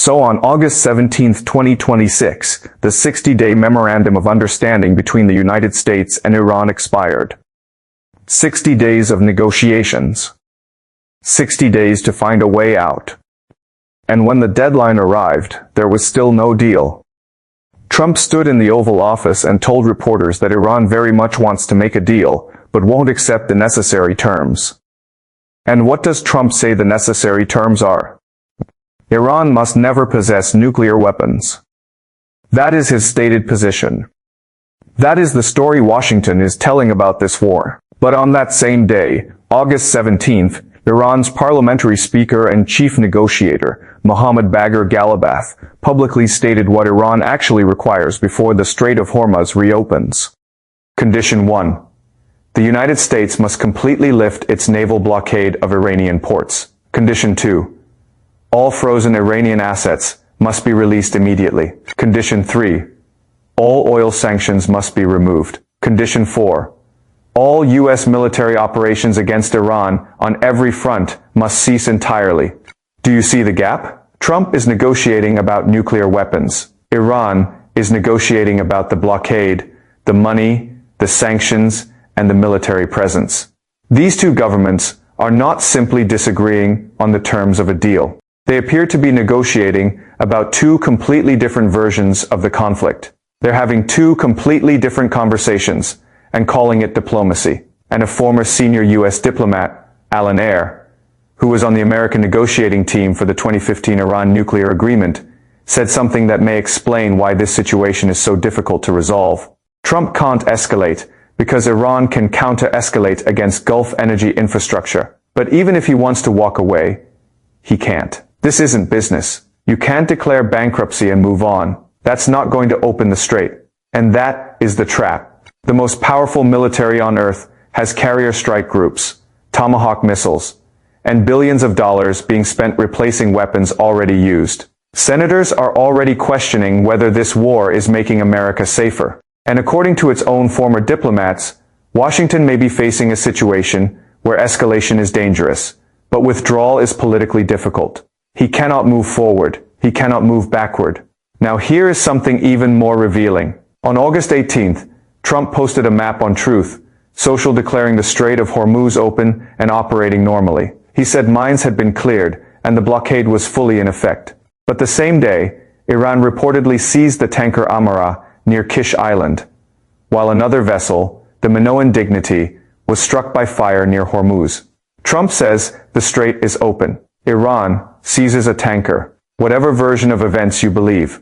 So on August 17, 2026, the 60-day Memorandum of Understanding between the United States and Iran expired. 60 days of negotiations. 60 days to find a way out. And when the deadline arrived, there was still no deal. Trump stood in the Oval Office and told reporters that Iran very much wants to make a deal, but won't accept the necessary terms. And what does Trump say the necessary terms are? Iran must never possess nuclear weapons. That is his stated position. That is the story Washington is telling about this war. But on that same day, August 17th, Iran's parliamentary speaker and chief negotiator, Mohammad Bagher Ghalibaf, publicly stated what Iran actually requires before the Strait of Hormuz reopens. Condition 1. The United States must completely lift its naval blockade of Iranian ports. Condition 2. All frozen Iranian assets must be released immediately. Condition 3. All oil sanctions must be removed. Condition 4. All U.S. military operations against Iran on every front must cease entirely. Do you see the gap? Trump is negotiating about nuclear weapons. Iran is negotiating about the blockade, the money, the sanctions, and the military presence. These two governments are not simply disagreeing on the terms of a deal. They appear to be negotiating about two completely different versions of the conflict. They're having two completely different conversations and calling it diplomacy. And a former senior U.S. diplomat, Alan Ayre, who was on the American negotiating team for the 2015 Iran nuclear agreement, said something that may explain why this situation is so difficult to resolve. Trump can't escalate because Iran can counter-escalate against Gulf energy infrastructure. But even if he wants to walk away, he can't. This isn't business. You can't declare bankruptcy and move on. That's not going to open the strait. And that is the trap. The most powerful military on earth has carrier strike groups, Tomahawk missiles, and billions of dollars being spent replacing weapons already used. Senators are already questioning whether this war is making America safer. And according to its own former diplomats, Washington may be facing a situation where escalation is dangerous, but withdrawal is politically difficult. He cannot move forward. He cannot move backward. Now here is something even more revealing. On August 18th, Trump posted a map on Truth Social declaring the Strait of Hormuz open and operating normally. He said mines had been cleared and the blockade was fully in effect. But the same day, Iran reportedly seized the tanker Amara near Kish Island, while another vessel, the Minoan Dignity, was struck by fire near Hormuz. Trump says the strait is open. Iran seizes a tanker. Whatever version of events you believe,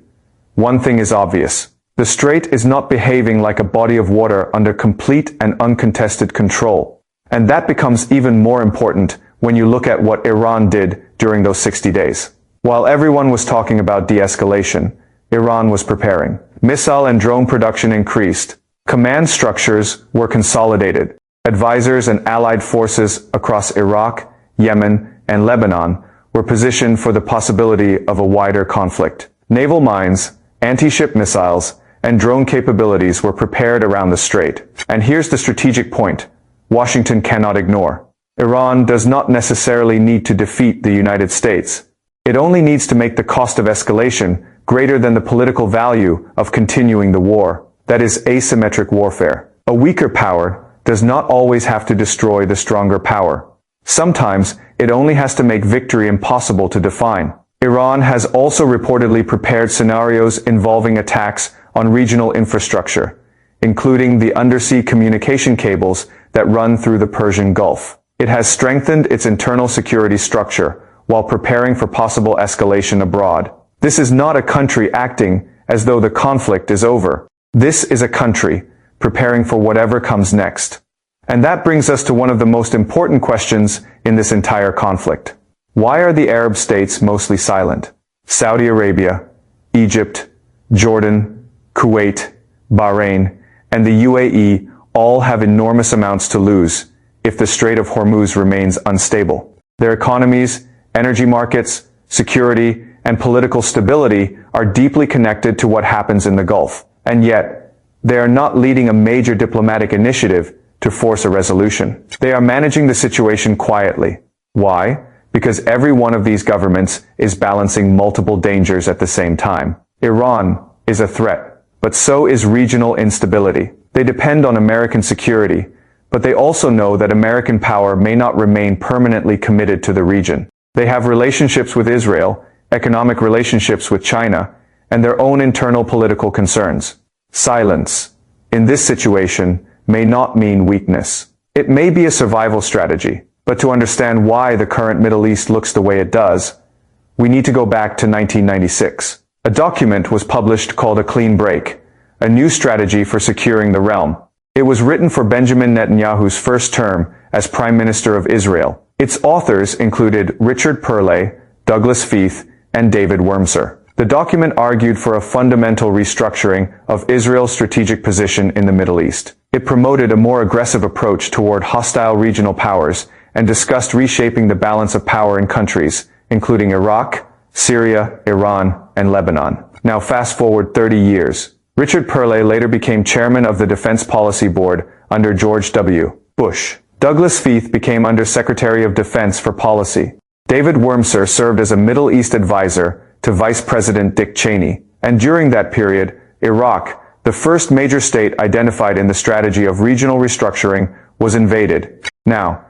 one thing is obvious. The strait is not behaving like a body of water under complete and uncontested control. And that becomes even more important when you look at what Iran did during those 60 days. While everyone was talking about de-escalation, Iran was preparing. Missile and drone production increased. Command structures were consolidated. Advisors and allied forces across Iraq, Yemen, and Lebanon were positioned for the possibility of a wider conflict. Naval mines, anti-ship missiles, and drone capabilities were prepared around the strait. And here's the strategic point Washington cannot ignore. Iran does not necessarily need to defeat the United States. It only needs to make the cost of escalation greater than the political value of continuing the war. That is asymmetric warfare. A weaker power does not always have to destroy the stronger power. Sometimes it only has to make victory impossible to define. Iran has also reportedly prepared scenarios involving attacks on regional infrastructure, including the undersea communication cables that run through the Persian Gulf. It has strengthened its internal security structure while preparing for possible escalation abroad. This is not a country acting as though the conflict is over. This is a country preparing for whatever comes next. And that brings us to one of the most important questions in this entire conflict. Why are the Arab states mostly silent? Saudi Arabia, Egypt, Jordan, Kuwait, Bahrain, and the UAE all have enormous amounts to lose if the Strait of Hormuz remains unstable. Their economies, energy markets, security, and political stability are deeply connected to what happens in the Gulf. And yet, they are not leading a major diplomatic initiative to force a resolution. They are managing the situation quietly. Why? because every one of these governments is balancing multiple dangers at the same time. Iran is a threat, but so is regional instability. They depend on American security, but they also know that American power may not remain permanently committed to the region. They have relationships with Israel, economic relationships with China, and their own internal political concerns. Silence, in this situation, may not mean weakness. It may be a survival strategy, but to understand why the current Middle East looks the way it does, we need to go back to 1996. A document was published called A Clean Break, a new strategy for securing the realm. It was written for Benjamin Netanyahu's first term as Prime Minister of Israel. Its authors included Richard Perle, Douglas Feith, and David Wurmser. The document argued for a fundamental restructuring of Israel's strategic position in the Middle East. It promoted a more aggressive approach toward hostile regional powers and discussed reshaping the balance of power in countries, including Iraq, Syria, Iran, and Lebanon. Now fast forward 30 years. Richard Perle later became chairman of the Defense Policy Board under George W. Bush. Douglas Feith became Under-Secretary of Defense for Policy. David Wurmser served as a Middle East advisor to Vice President Dick Cheney. And during that period, Iraq, the first major state identified in the strategy of regional restructuring, was invaded. Now,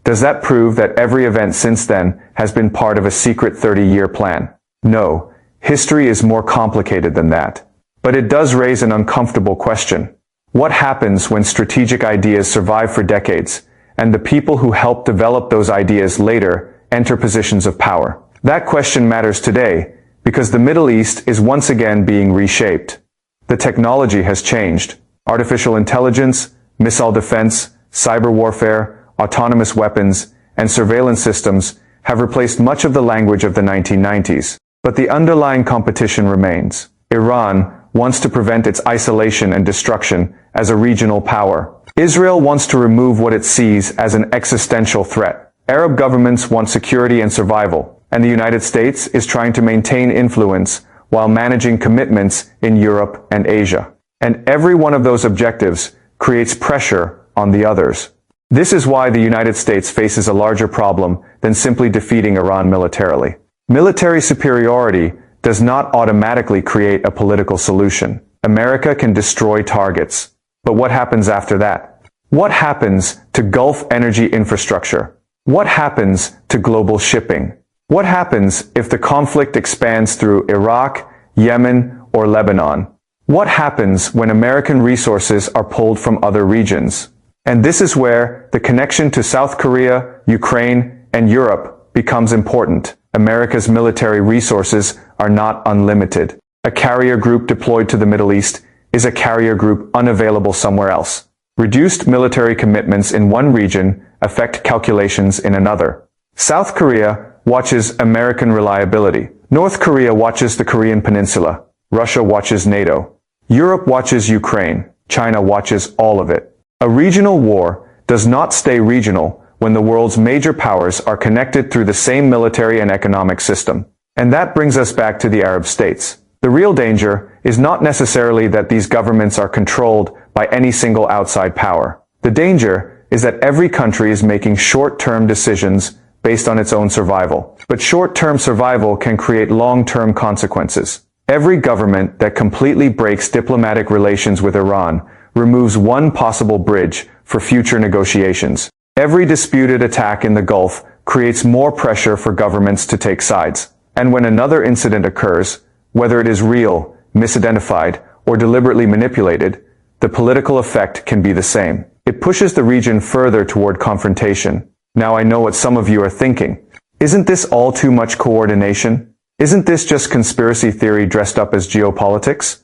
does that prove that every event since then has been part of a secret 30-year plan? No, history is more complicated than that. But it does raise an uncomfortable question. What happens when strategic ideas survive for decades, and the people who helped develop those ideas later enter positions of power? That question matters today, because the Middle East is once again being reshaped. The technology has changed. Artificial intelligence, missile defense, cyber warfare, autonomous weapons, and surveillance systems have replaced much of the language of the 1990s. But the underlying competition remains. Iran wants to prevent its isolation and destruction as a regional power. Israel wants to remove what it sees as an existential threat. Arab governments want security and survival, and the United States is trying to maintain influence while managing commitments in Europe and Asia. And every one of those objectives creates pressure on the others. This is why the United States faces a larger problem than simply defeating Iran militarily. Military superiority does not automatically create a political solution. America can destroy targets. But what happens after that? What happens to Gulf energy infrastructure? What happens to global shipping? What happens if the conflict expands through Iraq, Yemen, or Lebanon? What happens when American resources are pulled from other regions? And this is where the connection to South Korea, Ukraine, and Europe becomes important. America's military resources are not unlimited. A carrier group deployed to the Middle East is a carrier group unavailable somewhere else. Reduced military commitments in one region affect calculations in another. South Korea watches American reliability. North Korea watches the Korean Peninsula. Russia watches NATO. Europe watches Ukraine. China watches all of it. A regional war does not stay regional when the world's major powers are connected through the same military and economic system. And that brings us back to the Arab states. The real danger is not necessarily that these governments are controlled by any single outside power. The danger is that every country is making short-term decisions based on its own survival. But short-term survival can create long-term consequences. Every government that completely breaks diplomatic relations with Iran removes one possible bridge for future negotiations. Every disputed attack in the Gulf creates more pressure for governments to take sides. And when another incident occurs, whether it is real, misidentified, or deliberately manipulated, the political effect can be the same. It pushes the region further toward confrontation. Now I know what some of you are thinking. Isn't this all too much coordination? Isn't this just conspiracy theory dressed up as geopolitics?